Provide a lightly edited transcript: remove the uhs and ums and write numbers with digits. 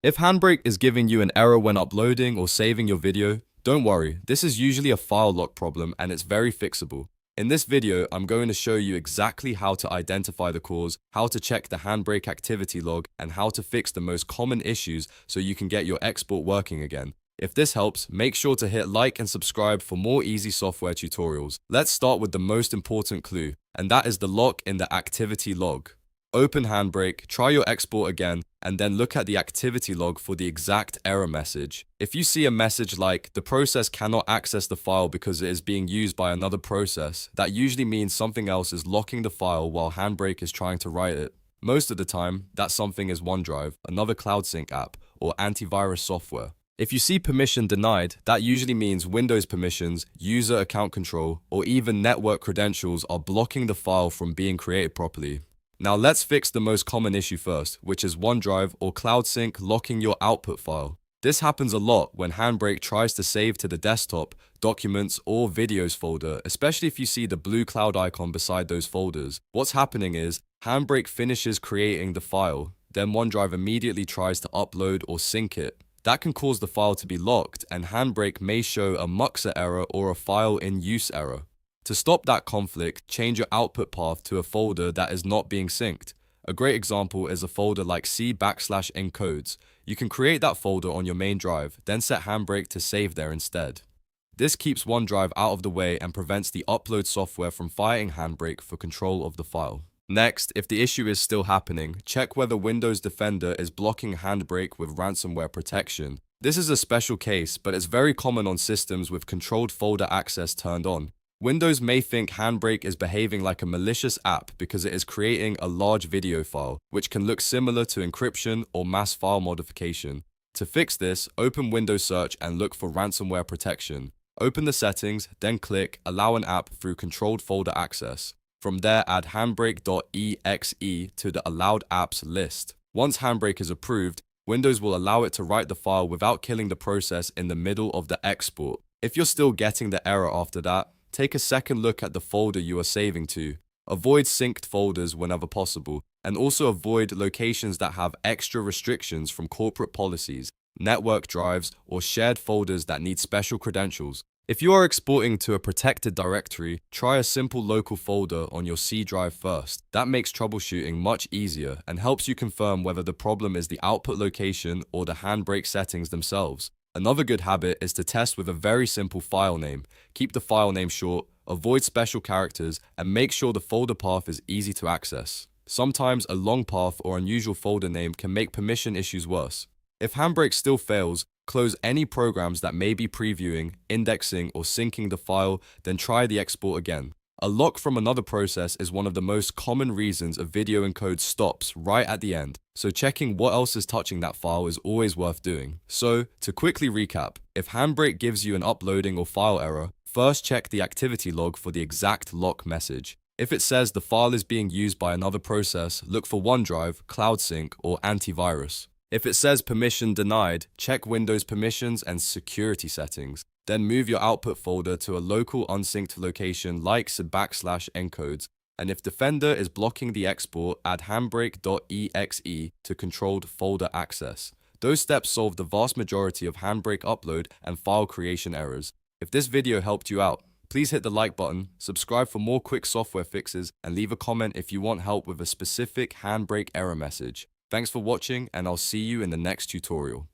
If HandBrake is giving you an error when uploading or saving your video, don't worry, this is usually a file lock problem and it's very fixable. In this video, I'm going to show you exactly how to identify the cause, how to check the HandBrake activity log, and how to fix the most common issues so you can get your export working again. If this helps, make sure to hit like and subscribe for more easy software tutorials. Let's start with the most important clue, and that is the lock in the activity log. Open HandBrake, try your export again, and then look at the activity log for the exact error message. If you see a message like, the process cannot access the file because it is being used by another process, that usually means something else is locking the file while HandBrake is trying to write it. Most of the time, that something is OneDrive, another cloud sync app, or antivirus software. If you see permission denied, that usually means Windows permissions, user account control, or even network credentials are blocking the file from being created properly. Now let's fix the most common issue first, which is OneDrive or Cloud Sync locking your output file. This happens a lot when HandBrake tries to save to the desktop, documents, or videos folder, especially if you see the blue cloud icon beside those folders. What's happening is, HandBrake finishes creating the file, then OneDrive immediately tries to upload or sync it. That can cause the file to be locked, and HandBrake may show a Muxer error or a file in use error. To stop that conflict, change your output path to a folder that is not being synced. A great example is a folder like C/Encodes. You can create that folder on your main drive, then set HandBrake to save there instead. This keeps OneDrive out of the way and prevents the upload software from fighting HandBrake for control of the file. Next, if the issue is still happening, check whether Windows Defender is blocking HandBrake with ransomware protection. This is a special case, but it's very common on systems with controlled folder access turned on. Windows may think HandBrake is behaving like a malicious app because it is creating a large video file, which can look similar to encryption or mass file modification. To fix this, open Windows Search and look for ransomware protection. Open the settings, then click Allow an app through controlled folder access. From there, add handbrake.exe to the allowed apps list. Once HandBrake is approved, Windows will allow it to write the file without killing the process in the middle of the export. If you're still getting the error after that, take a second look at the folder you are saving to. Avoid synced folders whenever possible, and also avoid locations that have extra restrictions from corporate policies, network drives, or shared folders that need special credentials. If you are exporting to a protected directory, try a simple local folder on your C drive first. That makes troubleshooting much easier and helps you confirm whether the problem is the output location or the HandBrake settings themselves. Another good habit is to test with a very simple file name. Keep the file name short, avoid special characters, and make sure the folder path is easy to access. Sometimes a long path or unusual folder name can make permission issues worse. If HandBrake still fails, close any programs that may be previewing, indexing, or syncing the file, then try the export again. A lock from another process is one of the most common reasons a video encode stops right at the end, so checking what else is touching that file is always worth doing. So, to quickly recap, if HandBrake gives you an uploading or file error, first check the activity log for the exact lock message. If it says the file is being used by another process, look for OneDrive, Cloud Sync, or antivirus. If it says permission denied, check Windows permissions and security settings. Then move your output folder to a local unsynced location like C/Encodes, and if Defender is blocking the export, add handbrake.exe to controlled folder access. Those steps solve the vast majority of HandBrake upload and file creation errors. If this video helped you out, please hit the like button, subscribe for more quick software fixes, and leave a comment if you want help with a specific HandBrake error message. Thanks for watching, and I'll see you in the next tutorial.